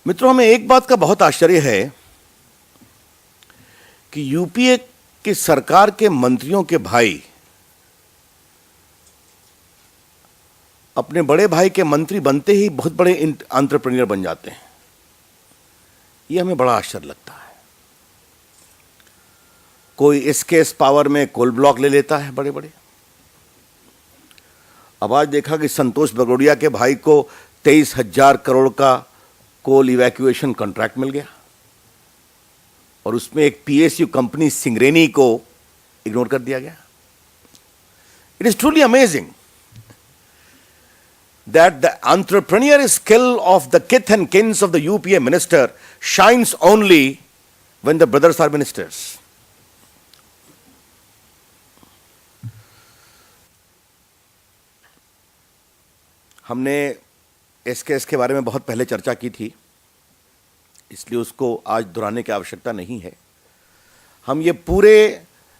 मित्रों, हमें एक बात का बहुत आश्चर्य है कि यूपीए की सरकार के मंत्रियों के भाई अपने बड़े भाई के मंत्री बनते ही बहुत बड़े एंटरप्रेन्योर बन जाते हैं। यह हमें बड़ा आश्चर्य लगता है। कोई एसकेएस पावर में कोल ब्लॉक ले लेता है बड़े बड़े। अब आज देखा कि संतोष बगोड़िया के भाई को 23,000 करोड़ का कोल इवैक्यूएशन कॉन्ट्रैक्ट मिल गया और उसमें एक पीएसयू कंपनी सिंगरेनी को इग्नोर कर दिया गया। It is truly amazing that the entrepreneurial skill of the kith and kins of the UPA minister shines only when the brothers are ministers. हमने एसकेएस के बारे में बहुत पहले चर्चा की थी, इसलिए उसको आज दोहराने की आवश्यकता नहीं है। हम ये पूरे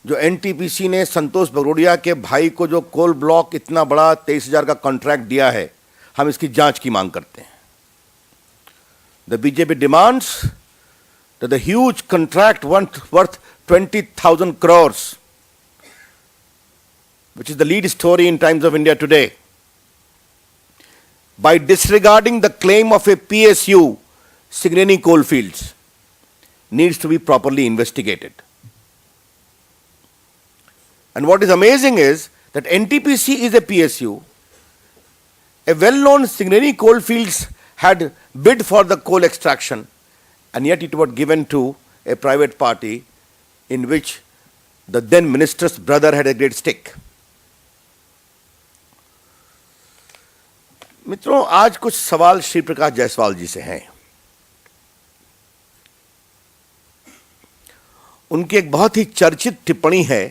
जो एनटीपीसी ने संतोष बगोड़िया के भाई को जो कोल ब्लॉक इतना बड़ा 23,000 का कॉन्ट्रैक्ट दिया है, हम इसकी जांच की मांग करते हैं। The BJP demands that the huge contract worth 20,000 crores, which is the lead story in Times of India today, by disregarding the claim of a PSU, Singareni Coalfields, needs to be properly investigated. And what is amazing is that NTPC is a PSU. A well-known Singareni Coalfields had bid for the coal extraction, and yet it was given to a private party in which the then minister's brother had a great stake. मित्रों, आज कुछ सवाल श्री प्रकाश जायसवाल जी से हैं। उनकी एक बहुत ही चर्चित टिप्पणी है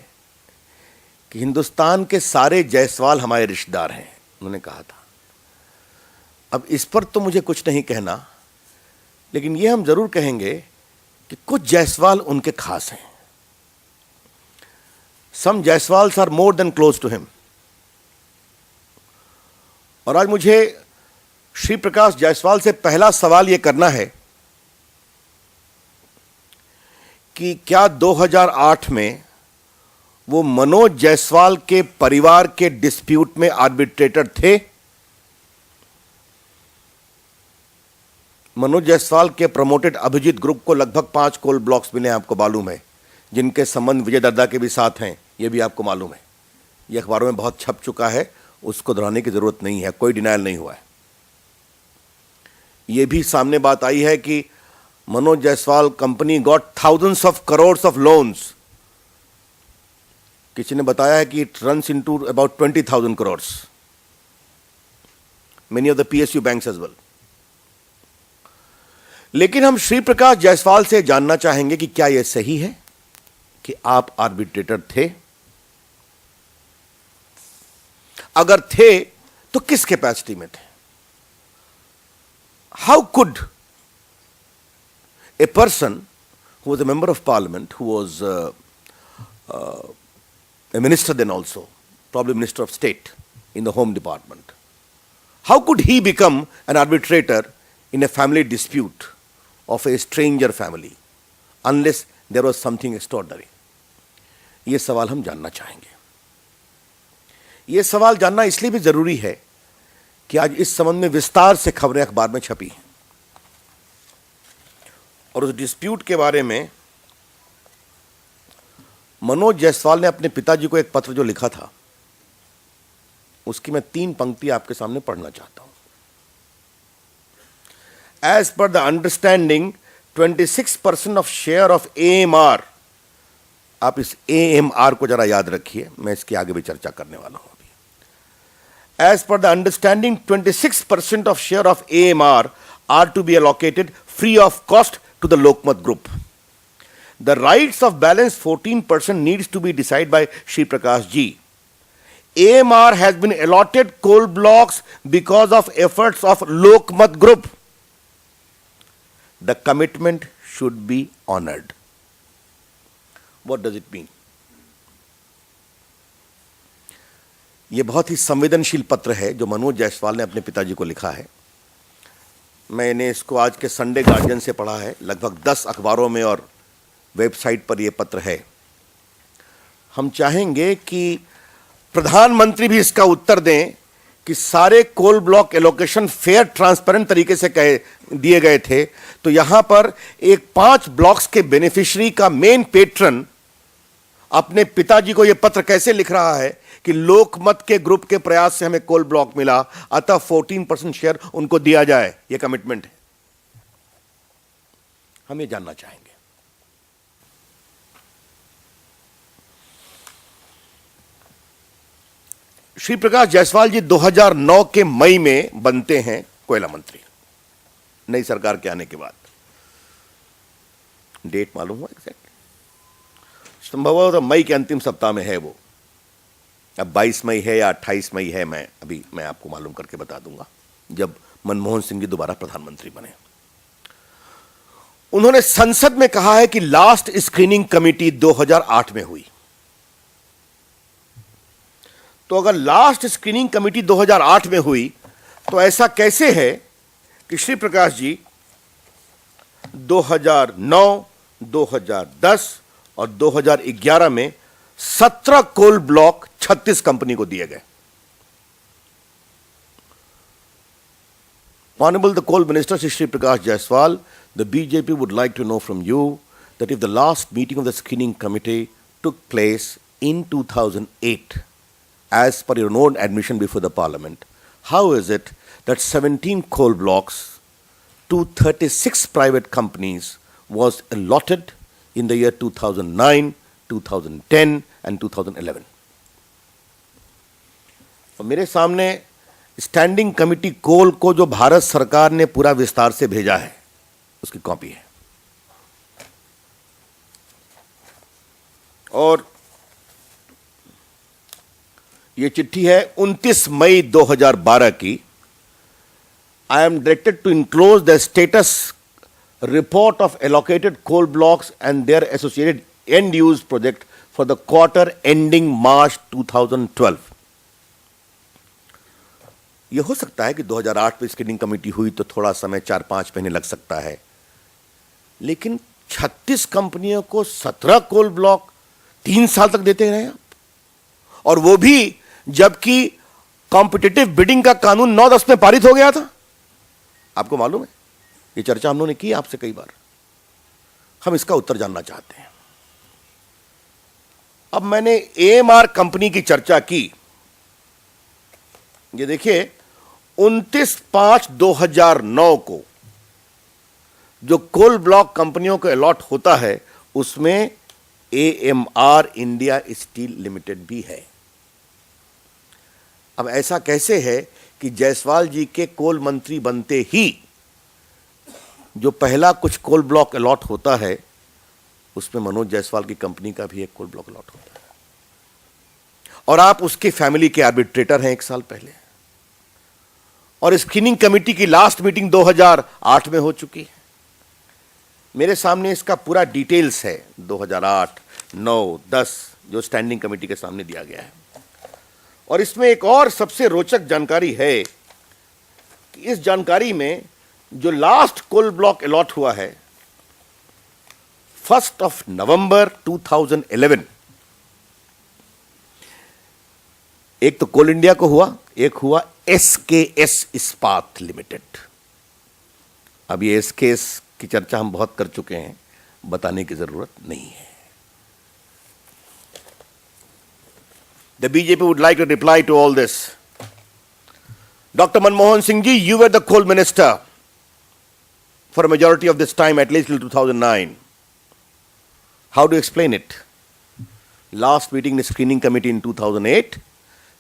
कि हिंदुस्तान के सारे जायसवाल हमारे रिश्तेदार हैं, उन्होंने कहा था। अब इस पर तो मुझे कुछ नहीं कहना, लेकिन यह हम जरूर कहेंगे कि कुछ जायसवाल उनके खास हैं। Some Jaiswals are more than close to him. और आज मुझे श्री प्रकाश जायसवाल से पहला सवाल यह करना है कि क्या 2008 में वो मनोज जायसवाल के परिवार के डिस्प्यूट में आर्बिट्रेटर थे? मनोज जायसवाल के प्रमोटेड अभिजीत ग्रुप को लगभग 5 कोल ब्लॉक्स मिले हैं, आपको मालूम है, जिनके संबंध विजय दर्दा के भी साथ हैं, यह भी आपको मालूम है। यह अखबारों में बहुत छप चुका है, उसको दोहराने की जरूरत नहीं है, कोई डिनायल नहीं हुआ है। यह भी सामने बात आई है कि Manoj Jaiswal company got thousands of crores of loans. किसी ने बताया है कि it runs into about 20,000 crores. Many of the PSU banks as well. लेकिन हम श्री प्रकाश जायसवाल से जानना चाहेंगे कि क्या यह सही है कि आप आर्बिट्रेटर थे? अगर थे तो किस कैपेसिटी में थे? How could a person who was a member of parliament, who was a minister then also, probably minister of state in the home department, how could he become an arbitrator in a family dispute of a stranger family unless there was something extraordinary? ये सवाल हम जानना चाहेंगे। ये सवाल जानना इसलिए भी जरूरी है कि आज इस संबंध में विस्तार से खबरें अखबार में छपी हैं और उस डिस्प्यूट के बारे में मनोज जायसवाल ने अपने पिताजी को एक पत्र जो लिखा था, उसकी मैं 3 पंक्ति आपके सामने पढ़ना चाहता हूं। As per the understanding, 26% of share of AMR, आप इस AMR को जरा याद रखिए, मैं इसके आगे भी चर्चा करने वाला हूं अभी। As per the understanding, 26% of share of AMR are to be allocated free of cost to the Lokmat group. The rights of balance 14% needs to be decided by Shri Prakash ji. AMR has been allotted coal blocks because of efforts of Lokmat group. The commitment should be honored. What does it mean? यह बहुत ही संवेदनशील पत्र है जो मनोज जायसवाल ने अपने पिताजी को लिखा है। मैंने इसको आज के संडे गार्जियन से पढ़ा है, लगभग 10 अखबारों में और वेबसाइट पर यह पत्र है। हम चाहेंगे कि प्रधानमंत्री भी इसका उत्तर दें कि सारे coal block allocation fair transparent तरीके से दिए गए थे, तो यहां पर एक 5 ब्लॉक्स के बेनिफिशियरी का मेन पेट्रन अपने पिताजी को यह पत्र कैसे लिख रहा है कि लोकमत के ग्रुप के प्रयास से हमें कोल ब्लॉक मिला, अतः 14% शेयर उनको दिया जाए। यह कमिटमेंट है। हम ये जानना चाहेंगे। श्री प्रकाश जायसवाल जी 2009 के मई में बनते हैं कोयला मंत्री, नई सरकार के आने के बाद। डेट मालूम हुआ एग्जैक्ट? संभवतः मई के अंतिम सप्ताह में है वो। अब 22 मई है या 28 मई है, मैं आपको मालूम करके बता दूंगा, जब मनमोहन सिंह जी दोबारा प्रधानमंत्री बने। उन्होंने संसद में कहा है कि लास्ट स्क्रीनिंग कमेटी 2008 में हुई। तो अगर लास्ट स्क्रीनिंग कमेटी 2008 में हुई, तो ऐसा कैसे है कि श्री प्रकाश जी 2009, 2010 और 2011 में 17 कोल ब्लॉक 36 कंपनी को दिए गए। Honorable the Coal Minister Shri Prakash Jaiswal, the BJP would like to know from you that if the last meeting of the screening committee took place in 2008, as per your own admission before the Parliament, how is it that 17 coal blocks to 36 private companies was allotted in the year 2009, 2010 and 2011? और मेरे सामने standing committee कोल को जो भारत सरकार ने पूरा विस्तार से भेजा है, उसकी कॉपी है। और यह चिट्ठी है 29 मई 2012 की। I am directed to enclose the status report of allocated coal blocks and their associated end-use project for the quarter ending March 2012. यह हो सकता है कि 2008 में स्क्रीनिंग कमेटी हुई तो थोड़ा समय 4-5 महीने लग सकता है, लेकिन 36 कंपनियों को 17 कोल ब्लॉक 3 साल तक देते रहे आप, और वो भी जबकि कॉम्पिटिटिव बिडिंग का कानून 9-10 में पारित हो गया था। आपको मालूम है, ये चर्चा हम लोगों ने की आपसे कई बार। हम इसका उत्तर जानना चाहते हैं। अब मैंने एएमआर कंपनी की चर्चा की। ये देखिए 29/5/2009 को जो कोल ब्लॉक कंपनियों को अलॉट होता है, उसमें एएमआर इंडिया स्टील लिमिटेड भी है। अब ऐसा कैसे है कि जायसवाल जी के कोल मंत्री बनते ही जो पहला कुछ कोल ब्लॉक अलॉट होता है, उसमें मनोज जायसवाल की कंपनी का भी एक कोल ब्लॉक अलॉट होता है, और आप उसके फैमिली के आर्बिट्रेटर हैं 1 साल पहले। और स्क्रीनिंग कमेटी की लास्ट मीटिंग 2008 में हो चुकी है। मेरे सामने इसका पूरा डिटेल्स है, 2008, 9, 10 जो स्टैंडिंग कमेटी के सामने दिया गया है। और इसमें एक और सबसे रोचक जानकारी है कि इस जानकारी में जो लास्ट कोल ब्लॉक अलॉट हुआ है 1 नवंबर 2011, एक तो कोल इंडिया को हुआ, एक हुआ एसकेएस इस्पात लिमिटेड। अब ये एसकेएस की चर्चा हम बहुत कर चुके हैं, बताने की जरूरत नहीं है। The BJP would like to reply to all this. Dr. Manmohan Singh ji, you were the coal minister for a majority of this time, at least till 2009. How do you explain it? Last meeting in the screening committee in 2008,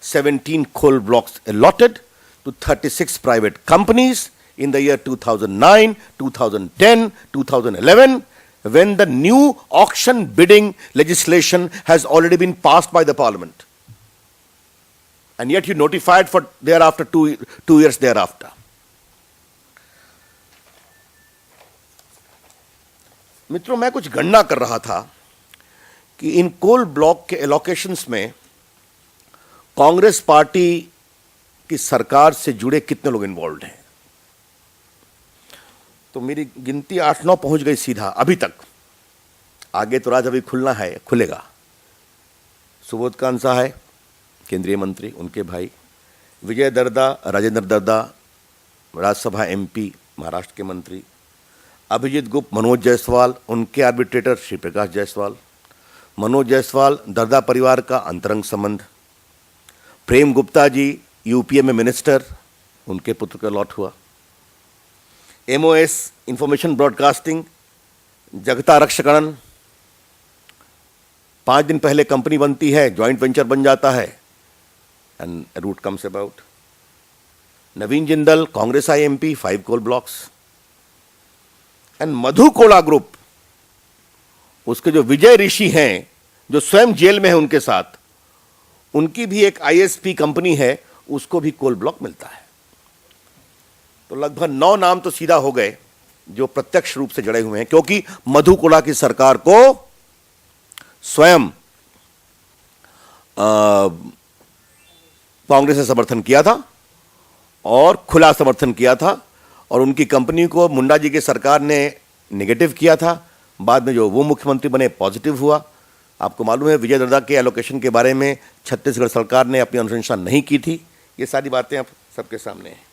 17 coal blocks allotted to 36 private companies in the year 2009, 2010, 2011, when the new auction bidding legislation has already been passed by the Parliament. And yet you notified for thereafter 2 years thereafter. मित्रों, मैं कुछ गणना कर रहा था कि इन coal block के allocations में कांग्रेस पार्टी की सरकार से जुड़े कितने लोग इन्वॉल्व हैं। तो मेरी गिनती 8-9 पहुंच गई सीधा अभी तक। आगे तो राज अभी खुलना है, खुलेगा। सुबोध कांसा है केंद्रीय मंत्री, उनके भाई विजय दर्दा, राजेंद्र दर्दा राज्यसभा एमपी महाराष्ट्र के मंत्री, अभिजीत गुप्त, मनोज जायसवाल, उनके आर्बिट्रेटर श्री प्रकाश जायसवाल, मनोज जायसवाल दर्दा परिवार का अंतरंग संबंध, प्रेम गुप्ता जी यूपीए में मिनिस्टर, उनके पुत्र का लॉट हुआ, एमओएस इंफॉर्मेशन ब्रॉडकास्टिंग जगता रक्षकणन, 5 दिन पहले कंपनी बनती है, जॉइंट वेंचर बन जाता है and root comes about. Naveen Jindal Congress आईएमपी, 5 coal blocks and Madhu Koda group, उसके जो विजय ऋषि हैं जो स्वयं जेल में है उनके साथ, उनकी भी एक आईएसपी कंपनी है, उसको भी कोल ब्लॉक मिलता है। तो लगभग 9 नाम तो सीधा हो गए जो प्रत्यक्ष रूप से जड़े हुए हैं, क्योंकि मधु कोड़ा की सरकार को स्वयं कांग्रेस ने समर्थन किया था और खुला समर्थन किया था, और उनकी कंपनी को मुंडा जी की सरकार ने नेगेटिव किया था। बाद में जो वो मुख्यमंत्री बने पॉजिटिव हुआ। आपको मालूम है विजय दर्दा के एलोकेशन के बारे में छत्तीसगढ़ सरकार ने अपनी अनुशंसा नहीं की थी। ये सारी बातें आप सबके सामने हैं।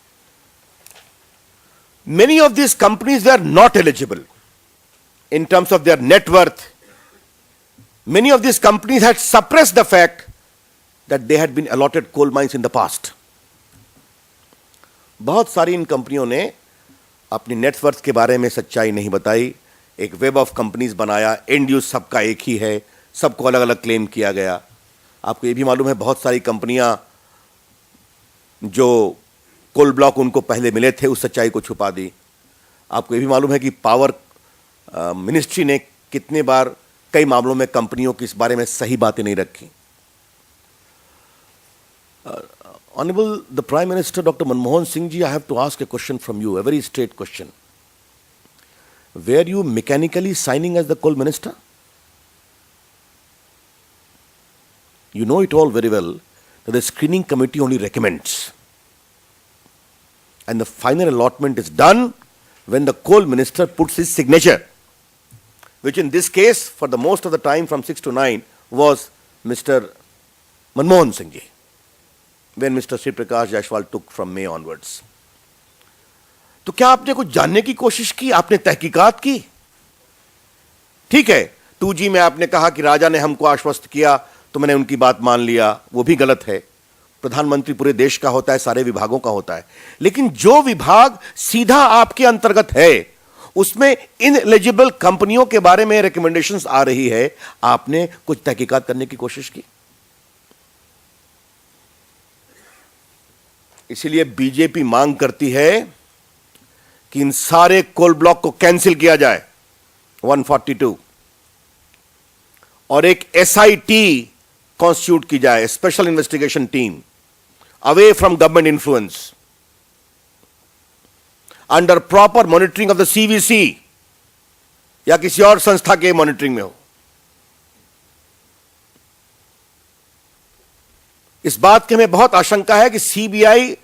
Many of these companies were not eligible in terms of their net worth. Many of these companies had suppressed the fact that they had been allotted coal mines in the past. बहुत सारी इन कंपनियों ने अपनी net worth के बारे में सच्चाई नहीं बताई। एक वेब ऑफ कंपनीज बनाया, एंड यूज सबका एक ही है, सबको अलग अलग क्लेम किया गया। आपको ये भी मालूम है बहुत सारी कंपनियां जो कोल ब्लॉक उनको पहले मिले थे उस सच्चाई को छुपा दी। आपको ये भी मालूम है कि पावर मिनिस्ट्री ने कितने बार कई मामलों में कंपनियों की इस बारे में सही बातें नहीं रखी। Honorable the Prime Minister Dr. Manmohan Singh ji, I have to ask a question from you, a very straight question. Were you mechanically signing as the coal minister? You know it all very well that the screening committee only recommends, and the final allotment is done when the coal minister puts his signature, which in this case for the most of the time from 6 to 9 was Mr. Manmohan Singh ji, when Mr. Sri Prakash Jaiswal took from May onwards. तो क्या आपने कुछ जानने की कोशिश की? आपने तहकीकात की? ठीक है, 2G में आपने कहा कि राजा ने हमको आश्वस्त किया तो मैंने उनकी बात मान लिया, वो भी गलत है। प्रधानमंत्री पूरे देश का होता है, सारे विभागों का होता है, लेकिन जो विभाग सीधा आपके अंतर्गत है उसमें इनएलिजिबल कंपनियों के बारे में रिकमेंडेशंस आ रही है, आपने कुछ तहकीकात करने की कोशिश की? इसीलिए बीजेपी मांग करती है कि इन सारे कोल ब्लॉक को कैंसिल किया जाए 142, और एक एसआईटी कॉन्स्टिट्यूट की जाए, special investigation team, away from government influence, under proper monitoring of the CVC या किसी और संस्था के मॉनिटरिंग में हो। इस बात की हमें बहुत आशंका है कि सीबीआई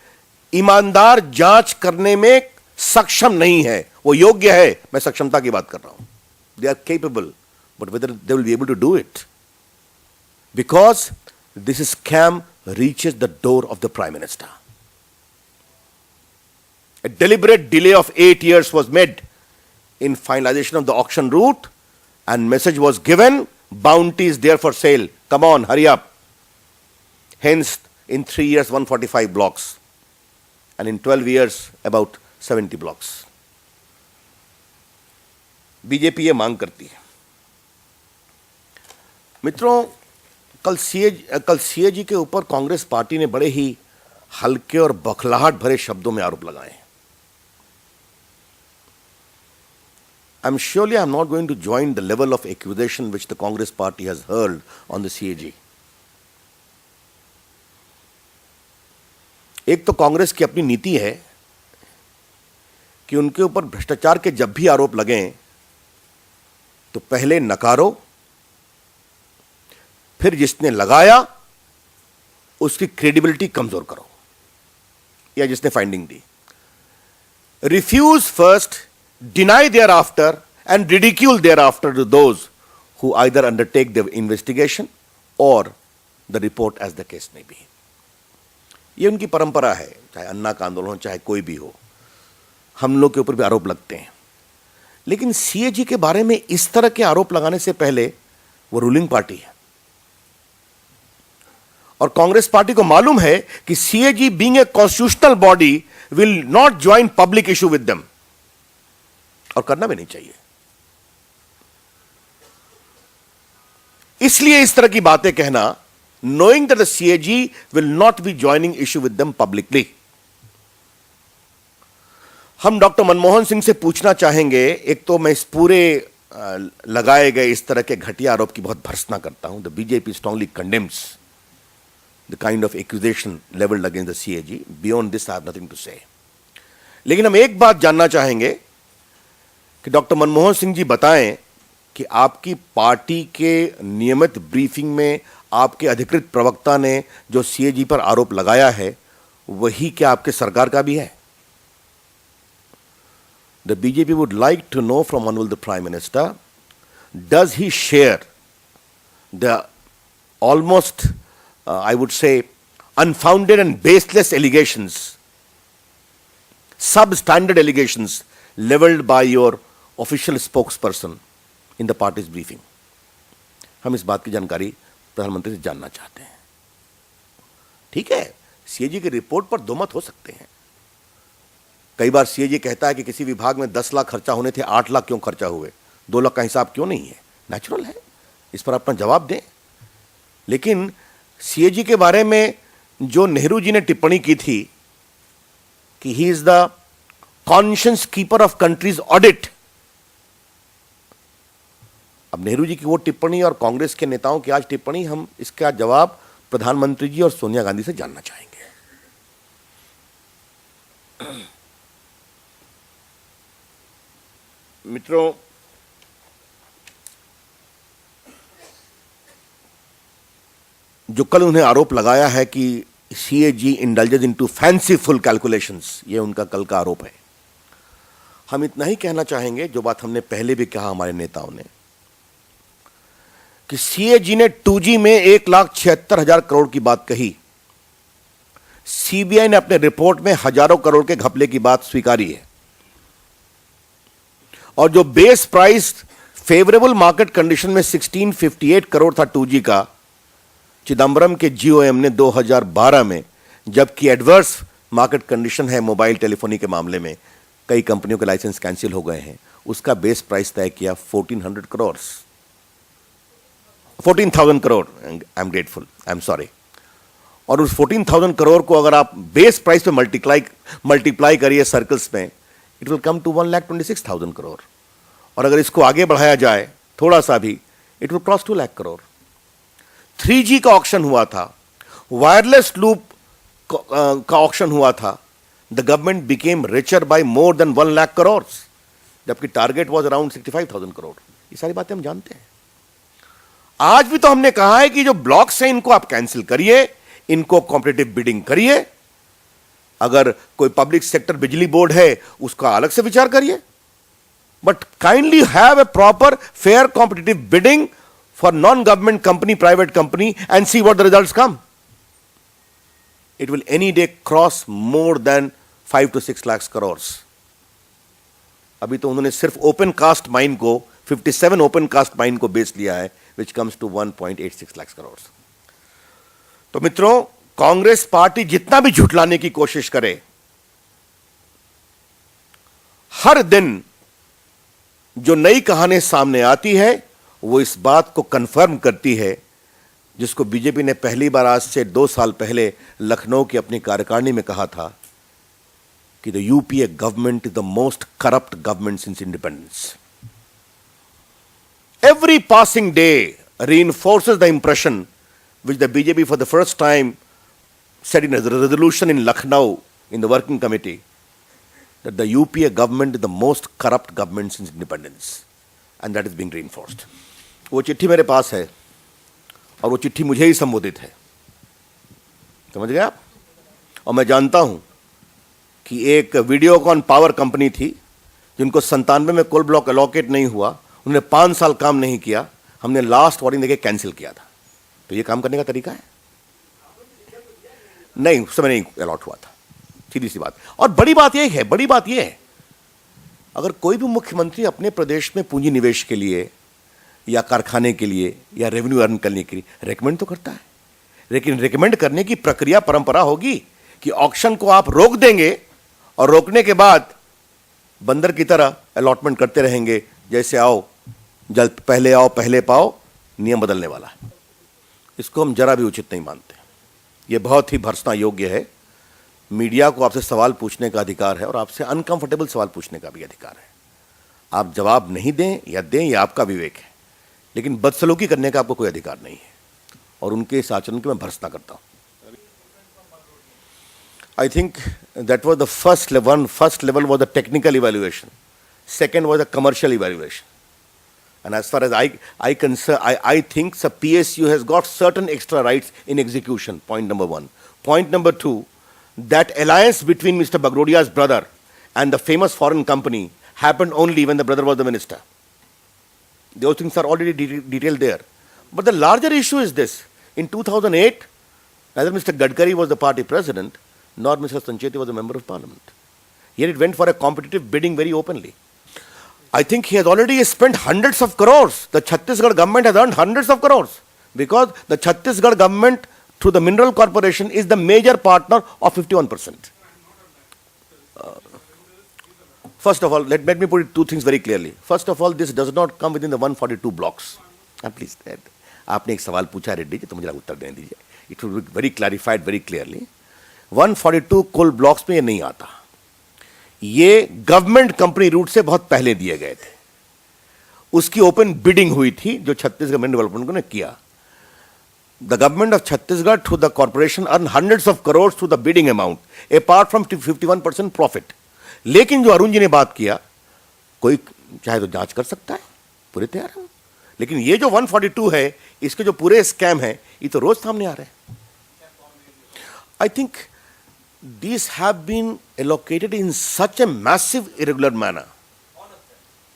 ईमानदार जांच करने में सक्षम नहीं है। वो योग्य है, मैं सक्षमता की बात कर रहा हूं। They are capable, but whether they will be able to do it, because this scam reaches the door of the prime minister. A deliberate delay of 8 years was made in finalization of the auction route, and message was given, bounty is there for sale, come on, hurry up. Hence, in 3 years, 145 blocks, and in 12 years, about 70 blocks. BJP ये मांग करती है। मित्रों, कल CAG के ऊपर Congress party ने बड़े ही हल्के और बखलाहट भरे शब्दों में आरोप लगाए। I'm not going to join the level of accusation which the Congress party has hurled on the CAG. एक तो कांग्रेस की अपनी नीति है कि उनके ऊपर भ्रष्टाचार के जब भी आरोप लगें तो पहले नकारो, फिर जिसने लगाया उसकी क्रेडिबिलिटी कमजोर करो, या जिसने फाइंडिंग दी। Refuse first deny thereafter and ridicule thereafter to those who either undertake the investigation or the report as the case may be. ये उनकी परंपरा है, चाहे अन्ना का आंदोलन हो, चाहे कोई भी हो, हम लोग के ऊपर भी आरोप लगते हैं। लेकिन सीएजी के बारे में इस तरह के आरोप लगाने से पहले वो रूलिंग पार्टी है और कांग्रेस पार्टी को मालूम है कि CAG being a constitutional body will not join public issue with them, और करना भी नहीं चाहिए। इसलिए इस तरह की बातें कहना, knowing that the CAG will not be joining issue with them publicly. हम डॉक्टर मनमोहन सिंह से पूछना चाहेंगे, एक तो मैं इस पूरे लगाए गए इस तरह के घटिया आरोप की बहुत भर्त्सना करता हूं। The BJP strongly condemns the kind of accusation levelled against the CAG। Beyond this I have nothing to say. लेकिन हम एक बात जानना चाहेंगे कि डॉक्टर मनमोहन सिंह जी बताएं कि आपकी पार्टी के नियमित ब्रीफिंग में आपके अधिकृत प्रवक्ता ने जो CAG पर आरोप लगाया है वही क्या आपके सरकार का भी है? The BJP would like to know from Honorable the Prime Minister, does he share the almost, I would say, unfounded and baseless allegations, substandard allegations leveled by your official spokesperson in the party's briefing? हम इस बात की जानकारी प्रधानमंत्री से जानना चाहते हैं। ठीक है, CAG की रिपोर्ट पर दो मत हो सकते हैं। कई बार CAG कहता है कि किसी विभाग में 10 लाख खर्चा होने थे, 8 लाख क्यों खर्चा हुए, 2 लाख का हिसाब क्यों नहीं है? नेचुरल है, इस पर अपना जवाब दें। लेकिन CAG के बारे में जो नेहरू जी ने टिप्पणी की थी कि he is the conscience keeper of countries audit, अब नेहरू जी की वो टिप्पणी और कांग्रेस के नेताओं की आज टिप्पणी, हम इसका जवाब प्रधानमंत्री जी और सोनिया गांधी से जानना चाहेंगे। मित्रों, जो कल उन्हें आरोप लगाया है कि CAG indulges into fanciful calculations, ये उनका कल का आरोप है। हम इतना ही कहना चाहेंगे, जो बात हमने पहले भी कहा हमारे नेताओं ने, कि CAG ने 2G में 1,76,000 करोड़ की बात कही, CBI ने अपने रिपोर्ट में हजारों करोड़ के घपले की बात स्वीकारी है, और जो base price favourable market condition में 1658 करोड़ था 2G का, चिदंबरम के GOM ने 2012 में, जबकि एडवर्स मार्केट कंडीशन है मोबाइल टेलीफोनी के मामले में, कई कंपनियों के लाइसेंस कैंसिल हो गए हैं, उसका बेस प्राइस तय किया 1400 crore, 14,000 crore, I am grateful, I am sorry. और उस 14,000 करोड़ को अगर आप बेस प्राइस पे मल्टीप्लाई करिए सर्कल्स में, it will come to 1,26,000 crore, और अगर इसको आगे बढ़ाया जाए थोड़ा सा भी, it will cross 2 lakh crore. 3G का ऑक्शन हुआ था, वायरलेस लूप का ऑक्शन हुआ था, the government became richer by more than 1 lakh crore, जबकि टारगेट वॉज अराउंड 65,000 करोड़। ये सारी बातें हम जानते हैं। आज भी तो हमने कहा है कि जो ब्लॉक्स हैं इनको आप कैंसिल करिए, इनको कॉम्पिटिटिव बिडिंग करिए, अगर कोई पब्लिक सेक्टर बिजली बोर्ड है उसका अलग से विचार करिए, but kindly have a proper fair competitive bidding for non government company, private company, and see what the results come. It will any day cross more than 5 to 6 lakh crore. अभी तो उन्होंने सिर्फ ओपन कास्ट माइन को, 57 open cast mine को बेच लिया है, which comes to 1.86 lakh crore. तो मित्रों, कांग्रेस पार्टी जितना भी झुठलाने की कोशिश करे, हर दिन जो नई कहानी सामने आती है वो इस बात को कंफर्म करती है जिसको बीजेपी ने पहली बार आज से 2 साल पहले लखनऊ की अपनी कार्यकारिणी में कहा था कि the UPA government is the most corrupt government since independence. Every passing day reinforces the impression which the BJP for the first time said in a resolution in Lucknow in the working committee, that the UPA government is the most corrupt government since independence, and that is being reinforced. वो चिट्ठी मेरे पास है और वो चिट्ठी मुझे ही संबोधित है, समझ गए आप? और मैं जानता हूं कि एक वीडियोकॉन पावर कंपनी थी जिनको 97 में कोल ब्लॉक अलॉकेट नहीं हुआ, उन्होंने 5 साल काम नहीं किया, हमने लास्ट वार्निंग देके कैंसिल किया था। तो ये काम करने का तरीका है? नहीं, उस समय नहीं अलॉट हुआ था, सीधी सी बात। और बड़ी बात यह है, अगर कोई भी मुख्यमंत्री अपने प्रदेश में पूंजी निवेश के लिए या कारखाने के लिए या रेवेन्यू अर्न करने के लिए रिकमेंड तो करता है, लेकिन रिकमेंड करने की प्रक्रिया परंपरा होगी कि ऑक्शन को आप रोक देंगे और रोकने के बाद बंदर की तरह अलॉटमेंट करते रहेंगे, जैसे आओ जल्द, पहले आओ पहले पाओ, नियम बदलने वाला है। इसको हम जरा भी उचित नहीं मानते। यह बहुत ही भर्त्सना योग्य है। मीडिया को आपसे सवाल पूछने का अधिकार है और आपसे अनकंफर्टेबल सवाल पूछने का भी अधिकार है। आप जवाब नहीं दें या दें, यह आपका विवेक है, लेकिन बदसलूकी करने का आपको कोई अधिकार नहीं है, और उनके इस आचरण की मैं भर्त्सना करता हूं। I think that was the first level was the technical evaluation. Second was the commercial evaluation. And as far as I think the PSU has got certain extra rights in execution, point number 1. Point number 2, that alliance between Mr. Bagrodia's brother and the famous foreign company happened only when the brother was the minister. Those things are already detailed there. But the larger issue is this. In 2008, neither Mr. Gadkari was the party president, nor Mr. Sancheti was a member of parliament. Yet it went for a competitive bidding very openly. I think he has already spent hundreds of crores. The Chhattisgarh government has earned hundreds of crores because the Chhattisgarh government through the Mineral Corporation is the major partner of 51%. First of all, let me put it two things very clearly. First of all, this does not come within the 142 blocks. Please, आपने एक सवाल पूछा रेड्डी जी, तो मुझे उत्तर देने दीजिए. It will be very clarified very clearly. 142 coal blocks में ये नहीं आता। ये गवर्नमेंट कंपनी रूट से बहुत पहले दिए गए थे। उसकी ओपन बिडिंग हुई थी जो छत्तीसगढ़ मिनरल डेवलपमेंट को ने किया। The government of Chhattisgarh through the corporation earn hundreds of crore through the bidding amount apart from 51% profit. लेकिन जो अरुण जी ने बात किया, कोई चाहे तो जांच कर सकता है, पूरे तैयार है। लेकिन ये जो 142 है, इसके जो पूरे स्कैम है, ये तो रोज सामने आ रहे हैं। I think these have been allocated in such a massive irregular manner.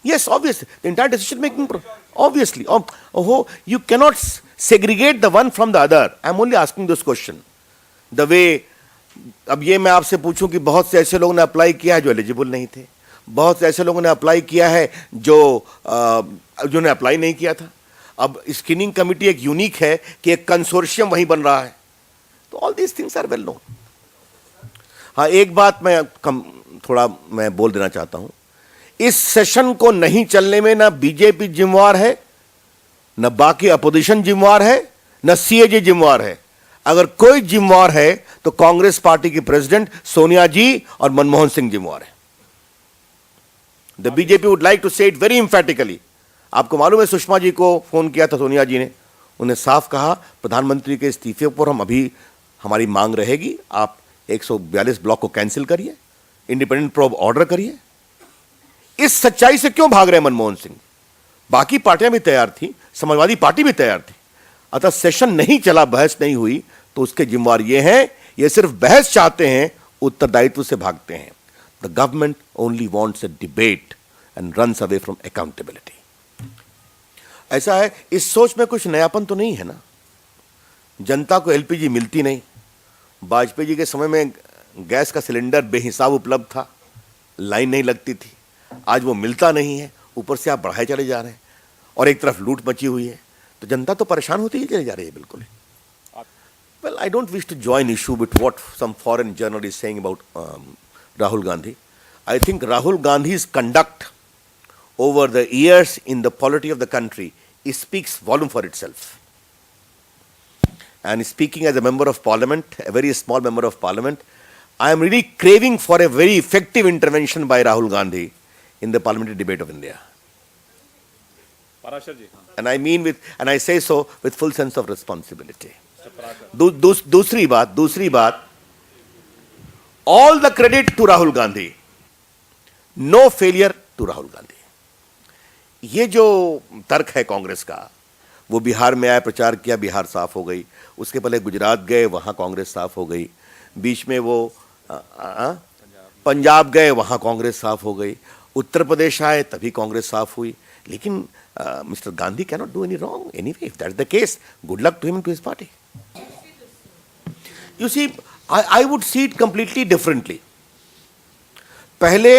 Yes, obviously, the entire decision making, obviously. You cannot segregate the one from the other. I am only asking this question. The way, अब ये मैं आपसे पूछूं कि बहुत से ऐसे लोगों ने अप्लाई किया है जो एलिजिबल नहीं थे, बहुत से ऐसे लोगों ने अप्लाई किया है जो ने अप्लाई नहीं किया था। अब स्क्रीनिंग कमिटी एक यूनिक है कि एक कंसोर्शियम वहीं बन रहा है। तो all these things are well known. हाँ, एक बात मैं बोल देना चाहता हूं, इस सेशन को नहीं चलने में ना बीजेपी जिम्मेवार है, ना बाकी अपोजिशन जिम्मेवार है, ना सीएजे जिम्मेवार है। अगर कोई जिम्मेवार है तो कांग्रेस पार्टी की प्रेसिडेंट सोनिया जी और मनमोहन सिंह जिम्मेवार है। The BJP would like to say it very emphatically. आपको मालूम है, सुषमा जी को फोन किया था सोनिया जी ने, उन्हें साफ कहा प्रधानमंत्री के इस्तीफे पर हमारी मांग रहेगी, आप 142 ब्लॉक को कैंसिल करिए, इंडिपेंडेंट प्रोब ऑर्डर करिए। इस सच्चाई से क्यों भाग रहे मनमोहन सिंह? बाकी पार्टियां भी तैयार थी, समाजवादी पार्टी भी तैयार थी। अतः सेशन नहीं चला, बहस नहीं हुई, तो उसके जिम्मेवार ये हैं, ये सिर्फ बहस चाहते हैं, उत्तरदायित्व से भागते हैं। The government only wants a debate and runs away from accountability. ऐसा है, इस सोच में कुछ नयापन तो नहीं है ना। जनता को एलपीजी मिलती नहीं। वाजपेयी जी के समय में गैस का सिलेंडर बेहिसाब उपलब्ध था, लाइन नहीं लगती थी। आज वो मिलता नहीं है, ऊपर से आप बढ़ाए चले जा रहे हैं, और एक तरफ लूट मची हुई है, तो जनता तो परेशान होती ही चली जा रही है। बिल्कुल। Well, I don't wish to join issue with what some foreign journal is saying about Rahul Gandhi. I think Rahul Gandhi's conduct over the years in the polity of the country speaks volume for itself. And speaking as a member of parliament, a very small member of parliament, I am really craving for a very effective intervention by Rahul Gandhi in the parliamentary debate of India. And I mean and I say so with full sense of responsibility. दूसरी बात, all the credit to Rahul Gandhi. No failure to Rahul Gandhi. ये जो तर्क है कांग्रेस का, वो बिहार में आए, प्रचार किया, बिहार साफ हो गई। उसके पहले गुजरात गए, वहां कांग्रेस साफ हो गई। बीच में वो पंजाब गए, वहां कांग्रेस साफ हो गई। उत्तर प्रदेश आए तभी कांग्रेस साफ हुई, लेकिन mister Gandhi can not do any wrong anyway. If that's the case, good luck to him and to his party. You see, I would see it completely differently. पहले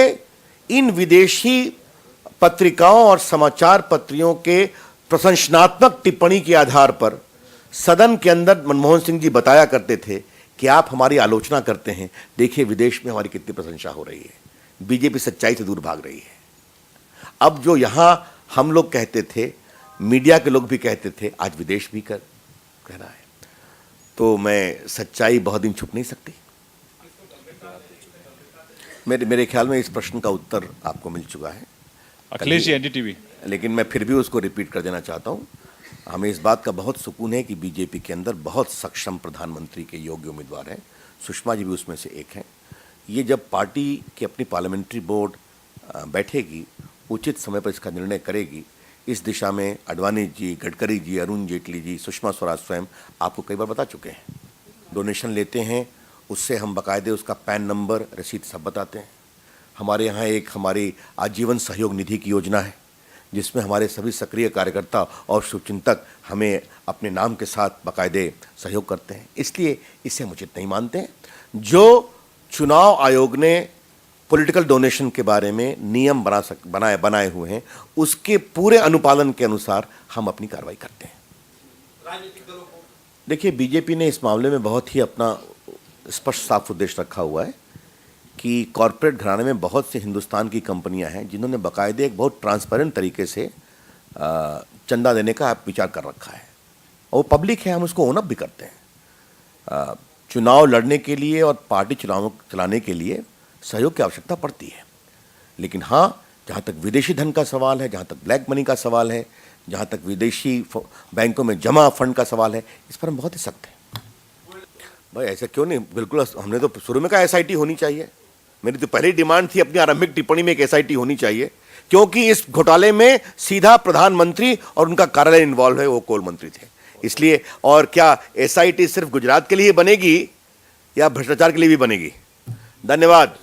इन विदेशी पत्रिकाओं और समाचार पत्रियों के प्रशंसनात्मक टिप्पणी के आधार पर सदन के अंदर मनमोहन सिंह जी बताया करते थे कि आप हमारी आलोचना करते हैं, देखिए विदेश में हमारी कितनी प्रशंसा हो रही है, बीजेपी सच्चाई से दूर भाग रही है। अब जो यहां हम लोग कहते थे, मीडिया के लोग भी कहते थे, आज विदेश भी कह रहा है, तो मैं सच्चाई बहुत दिन छुप नहीं सकती। मेरे ख्याल में इस प्रश्न का उत्तर आपको मिल चुका है अखिलेश जी, एनडीटीवी। लेकिन मैं फिर भी उसको रिपीट कर देना चाहता हूं। हमें इस बात का बहुत सुकून है कि बीजेपी के अंदर बहुत सक्षम प्रधानमंत्री के योग्य उम्मीदवार हैं, सुषमा जी भी उसमें से एक हैं। ये जब पार्टी की अपनी पार्लियामेंट्री बोर्ड बैठेगी, उचित समय पर इसका निर्णय करेगी, इस दिशा में अडवाणी जी, गडकरी जी, अरुण जेटली जी, सुषमा स्वराज स्वयं आपको कई बार बता चुके हैं। डोनेशन लेते हैं, उससे हम बाकायदे उसका पैन नंबर, रसीद सब बताते हैं। हमारे यहाँ एक हमारी आजीवन सहयोग निधि की योजना है, जिसमें हमारे सभी सक्रिय कार्यकर्ता और शुभचिंतक हमें अपने नाम के साथ बाकायदे सहयोग करते हैं। इसलिए इसे हम उचित नहीं मानते हैं। जो चुनाव आयोग ने पॉलिटिकल डोनेशन के बारे में नियम बनाए हुए हैं, उसके पूरे अनुपालन के अनुसार हम अपनी कार्रवाई करते हैं। राजनीतिक दलों को देखिए, बीजेपी ने इस मामले में बहुत ही अपना स्पष्ट साफ उद्देश्य रखा हुआ है कि कॉरपोरेट घराने में बहुत सी हिंदुस्तान की कंपनियां हैं जिन्होंने बाकायदे एक बहुत ट्रांसपेरेंट तरीके से चंदा देने का विचार कर रखा है, और वो पब्लिक है, हम उसको ओन अप भी करते हैं। चुनाव लड़ने के लिए और पार्टी चुनाव चलाने के लिए सहयोग की आवश्यकता पड़ती है, लेकिन हाँ, जहाँ तक विदेशी धन का सवाल है, जहाँ तक ब्लैक मनी का सवाल है, जहाँ तक विदेशी बैंकों में जमा फंड का सवाल है, इस पर हम बहुत ही सख्त हैं। भाई ऐसा क्यों नहीं, बिल्कुल, हमने तो शुरू में कहा एसआईटी होनी चाहिए। मेरी तो पहली डिमांड थी अपनी आरंभिक टिप्पणी में, एक एसआईटी होनी चाहिए, क्योंकि इस घोटाले में सीधा प्रधानमंत्री और उनका कार्यालय इन्वॉल्व है, वो कोल मंत्री थे, इसलिए। और क्या एसआईटी सिर्फ गुजरात के लिए बनेगी या भ्रष्टाचार के लिए भी बनेगी? धन्यवाद।